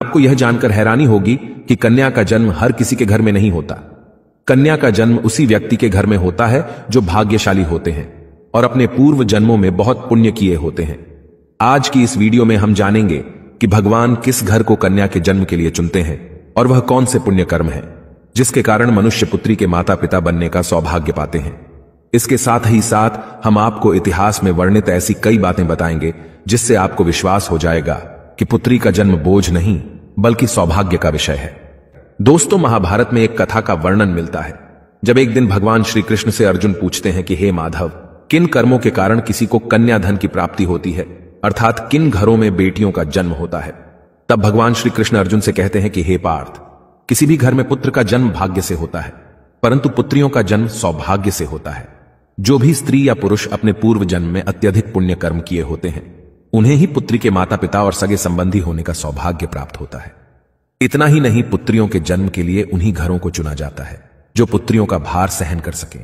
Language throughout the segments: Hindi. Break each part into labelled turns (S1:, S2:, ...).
S1: आपको यह जानकर हैरानी होगी कि कन्या का जन्म हर किसी के घर में नहीं होता। कन्या का जन्म उसी व्यक्ति के घर में होता है जो भाग्यशाली होते हैं और अपने पूर्व जन्मों में बहुत पुण्य किए होते हैं। आज की इस वीडियो में हम जानेंगे कि भगवान किस घर को कन्या के जन्म के लिए चुनते हैं और वह कौन से पुण्य कर्म है जिसके कारण मनुष्य पुत्री के माता पिता बनने का सौभाग्य पाते हैं। इसके साथ ही साथ हम आपको इतिहास में वर्णित ऐसी कई बातें बताएंगे जिससे आपको विश्वास हो जाएगा कि पुत्री का जन्म बोझ नहीं बल्कि सौभाग्य का विषय है। दोस्तों, महाभारत में एक कथा का वर्णन मिलता है जब एक दिन भगवान श्री कृष्ण से अर्जुन पूछते हैं कि हे माधव, किन कर्मों के कारण किसी को कन्या धन की प्राप्ति होती है, अर्थात किन घरों में बेटियों का जन्म होता है। तब भगवान श्री कृष्ण अर्जुन से कहते हैं कि हे पार्थ, किसी भी घर में पुत्र का जन्म भाग्य से होता है परंतु पुत्रियों का जन्म सौभाग्य से होता है। जो भी स्त्री या पुरुष अपने पूर्व जन्म में अत्यधिक पुण्य कर्म किए होते हैं उन्हें ही पुत्री के माता पिता और सगे संबंधी होने का सौभाग्य प्राप्त होता है। इतना ही नहीं, पुत्रियों के जन्म के लिए उन्हीं घरों को चुना जाता है जो पुत्रियों का भार सहन कर सके,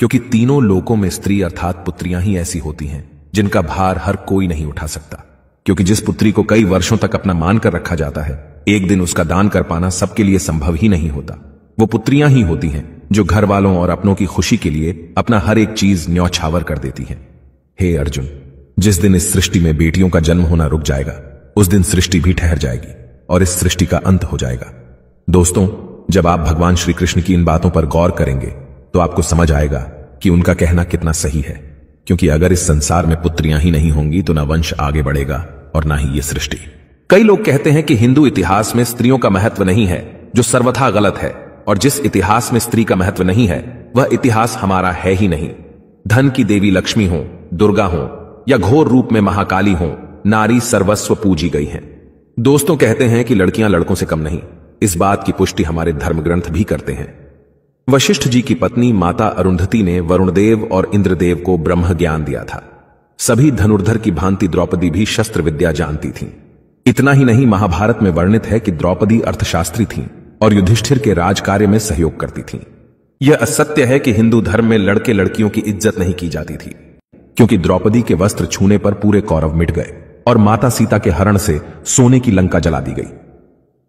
S1: क्योंकि तीनों लोकों में स्त्री अर्थात पुत्रियां ही ऐसी होती हैं जिनका भार हर कोई नहीं उठा सकता। क्योंकि जिस पुत्री को कई वर्षों तक अपना मानकर रखा जाता है, एक दिन उसका दान कर पाना सबके लिए संभव ही नहीं होता। वो पुत्रियां ही होती हैं जो घर वालों और अपनों की खुशी के लिए अपना हर एक चीज न्यौछावर कर देती हैं। हे अर्जुन, जिस दिन इस सृष्टि में बेटियों का जन्म होना रुक जाएगा उस दिन सृष्टि भी ठहर जाएगी और इस सृष्टि का अंत हो जाएगा। दोस्तों, जब आप भगवान श्री कृष्ण की इन बातों पर गौर करेंगे तो आपको समझ आएगा कि उनका कहना कितना सही है, क्योंकि अगर इस संसार में पुत्रियां ही नहीं होंगी तो न वंश आगे बढ़ेगा और ना ही ये सृष्टि। कई लोग कहते हैं कि हिंदू इतिहास में स्त्रियों का महत्व नहीं है, जो सर्वथा गलत है, और जिस इतिहास में स्त्री का महत्व नहीं है वह इतिहास हमारा है ही नहीं। धन की देवी लक्ष्मी हो, दुर्गा हो या घोर रूप में महाकाली हो, नारी सर्वस्व पूजी गई हैं। दोस्तों, कहते हैं कि लड़कियां लड़कों से कम नहीं। इस बात की पुष्टि हमारे धर्म ग्रंथ भी करते हैं। वशिष्ठ जी की पत्नी माता अरुंधति ने वरुणदेव और इंद्रदेव को ब्रह्म ज्ञान दिया था। सभी धनुर्धर की भांति द्रौपदी भी शस्त्र विद्या जानती थीं। इतना ही नहीं, महाभारत में वर्णित है कि द्रौपदी अर्थशास्त्री थीं और युधिष्ठिर के राज कार्य में सहयोग करती थीं। यह असत्य है कि हिंदू धर्म में लड़के लड़कियों की इज्जत नहीं की जाती थी, क्योंकि द्रौपदी के वस्त्र छूने पर पूरे कौरव मिट गए और माता सीता के हरण से सोने की लंका जला दी गई।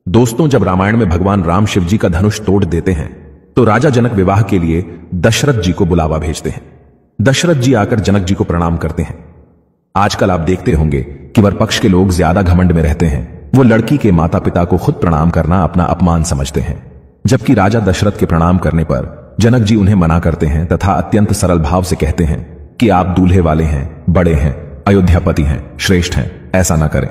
S1: दोस्तों, जब रामायण में भगवान राम शिव जी का धनुष तोड़ देते हैं तो राजा जनक विवाह के लिए दशरथ जी को बुलावा भेजते हैं। दशरथ जी आकर जनक जी को प्रणाम करते हैं। आजकल आप देखते होंगे कि वर पक्ष के लोग ज्यादा घमंड में रहते हैं। वो लड़की के माता पिता को खुद प्रणाम करना अपना अपमान समझते हैं, जबकि राजा दशरथ के प्रणाम करने पर जनक जी उन्हें मना करते हैं तथा अत्यंत सरल भाव से कहते हैं कि आप दूल्हे वाले हैं, बड़े हैं, अयोध्यापति हैं, श्रेष्ठ हैं, ऐसा ना करें।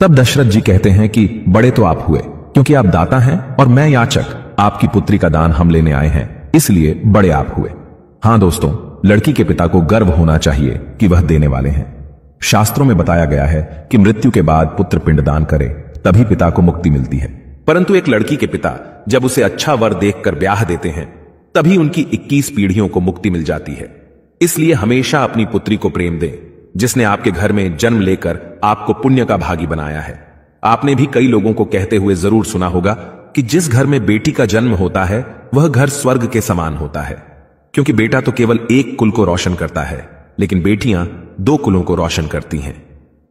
S1: तब दशरथ जी कहते हैं कि बड़े तो आप हुए क्योंकि आप दाता हैं और मैं याचक, आपकी पुत्री का दान हम लेने आए हैं, इसलिए बड़े आप हुए। हां दोस्तों, लड़की के पिता को गर्व होना चाहिए कि वह देने वाले हैं। शास्त्रों में बताया गया है कि मृत्यु के बाद पुत्र पिंडदान करे तभी पिता को मुक्ति मिलती है, परंतु एक लड़की के पिता जब उसे अच्छा वर देखकर ब्याह देते हैं तभी उनकी 21 पीढ़ियों को मुक्ति मिल जाती है। इसलिए हमेशा अपनी पुत्री को प्रेम दें जिसने आपके घर में जन्म लेकर आपको पुण्य का भागी बनाया है। आपने भी कई लोगों को कहते हुए जरूर सुना होगा कि जिस घर में बेटी का जन्म होता है वह घर स्वर्ग के समान होता है, क्योंकि बेटा तो केवल एक कुल को रोशन करता है लेकिन बेटियां 2 कुलों को रोशन करती हैं।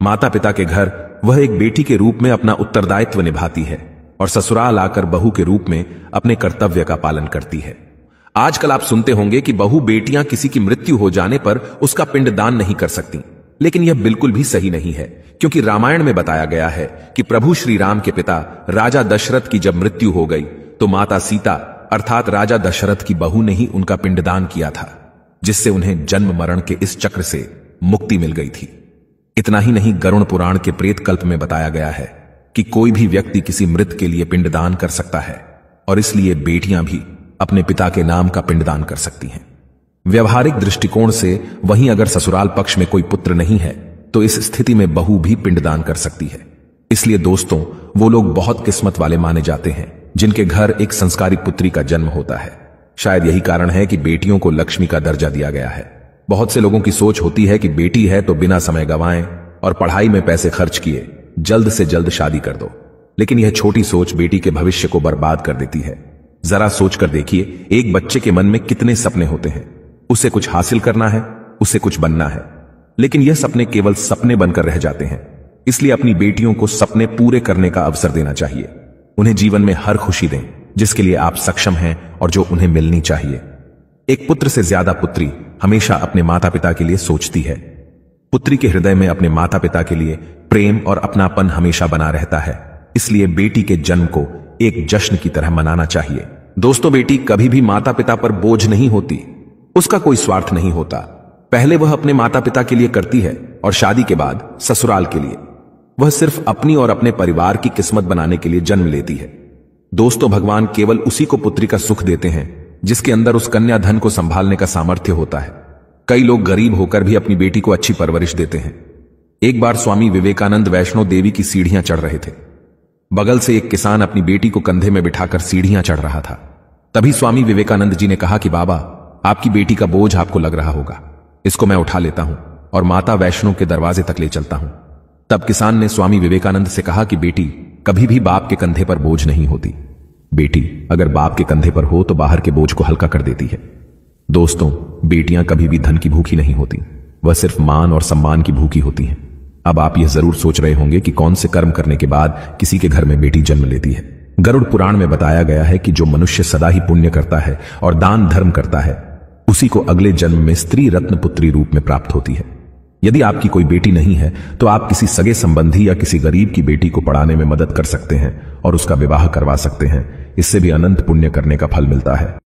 S1: माता पिता के घर वह एक बेटी के रूप में अपना उत्तरदायित्व निभाती है और ससुराल आकर बहू के रूप में अपने कर्तव्य का पालन करती है। आजकल आप सुनते होंगे कि बहू बेटियां किसी की मृत्यु हो जाने पर उसका पिंडदान नहीं कर सकती, लेकिन यह बिल्कुल भी सही नहीं है, क्योंकि रामायण में बताया गया है कि प्रभु श्री राम के पिता राजा दशरथ की जब मृत्यु हो गई तो माता सीता अर्थात राजा दशरथ की बहू ने ही उनका पिंडदान किया था, जिससे उन्हें जन्म मरण के इस चक्र से मुक्ति मिल गई थी। इतना ही नहीं, गरुड़ पुराण के प्रेत कल्प में बताया गया है कि कोई भी व्यक्ति किसी मृत के लिए पिंडदान कर सकता है और इसलिए बेटियां भी अपने पिता के नाम का पिंडदान कर सकती हैं। व्यवहारिक दृष्टिकोण से वहीं अगर ससुराल पक्ष में कोई पुत्र नहीं है तो इस स्थिति में बहू भी पिंडदान कर सकती है। इसलिए दोस्तों, वो लोग बहुत किस्मत वाले माने जाते हैं जिनके घर एक संस्कारी पुत्री का जन्म होता है। शायद यही कारण है कि बेटियों को लक्ष्मी का दर्जा दिया गया है। बहुत से लोगों की सोच होती है कि बेटी है तो बिना समय गंवाएं और पढ़ाई में पैसे खर्च किए जल्द से जल्द शादी कर दो, लेकिन यह छोटी सोच बेटी के भविष्य को बर्बाद कर देती है। जरा सोचकर देखिए, एक बच्चे के मन में कितने सपने होते हैं। उसे कुछ हासिल करना है, उसे कुछ बनना है, लेकिन यह सपने केवल सपने बनकर रह जाते हैं। इसलिए अपनी बेटियों को सपने पूरे करने का अवसर देना चाहिए। उन्हें जीवन में हर खुशी दें जिसके लिए आप सक्षम हैं और जो उन्हें मिलनी चाहिए। एक पुत्र से ज्यादा पुत्री हमेशा अपने माता पिता के लिए सोचती है। पुत्री के हृदय में अपने माता पिता के लिए प्रेम और अपनापन हमेशा बना रहता है। इसलिए बेटी के जन्म को एक जश्न की तरह मनाना चाहिए। दोस्तों, बेटी कभी भी माता पिता पर बोझ नहीं होती। उसका कोई स्वार्थ नहीं होता। पहले वह अपने माता पिता के लिए करती है और शादी के बाद ससुराल के लिए। वह सिर्फ अपनी और अपने परिवार की किस्मत बनाने के लिए जन्म लेती है। दोस्तों, भगवान केवल उसी को पुत्री का सुख देते हैं जिसके अंदर उस कन्या धन को संभालने का सामर्थ्य होता है। कई लोग गरीब होकर भी अपनी बेटी को अच्छी परवरिश देते हैं। एक बार स्वामी विवेकानंद वैष्णो देवी की सीढ़ियां चढ़ रहे थे। बगल से एक किसान अपनी बेटी को कंधे में बिठाकर सीढ़ियां चढ़ रहा था। तभी स्वामी विवेकानंद जी ने कहा कि बाबा, आपकी बेटी का बोझ आपको लग रहा होगा, इसको मैं उठा लेता हूं और माता वैष्णो के दरवाजे तक ले चलता हूं। तब किसान ने स्वामी विवेकानंद से कहा कि बेटी कभी भी बाप के कंधे पर बोझ नहीं होती। बेटी अगर बाप के कंधे पर हो तो बाहर के बोझ को हल्का कर देती है। दोस्तों, बेटियां कभी भी धन की भूखी नहीं होती, वह सिर्फ मान और सम्मान की भूखी होती हैं। अब आप यह जरूर सोच रहे होंगे कि कौन से कर्म करने के बाद किसी के घर में बेटी जन्म लेती है। गरुड़ पुराण में बताया गया है कि जो मनुष्य सदा ही पुण्य करता है और दान धर्म करता है, उसी को अगले जन्म में स्त्री रत्न पुत्री रूप में प्राप्त होती है। यदि आपकी कोई बेटी नहीं है तो आप किसी सगे संबंधी या किसी गरीब की बेटी को पढ़ाने में मदद कर सकते हैं और उसका विवाह करवा सकते हैं। इससे भी अनंत पुण्य करने का फल मिलता है।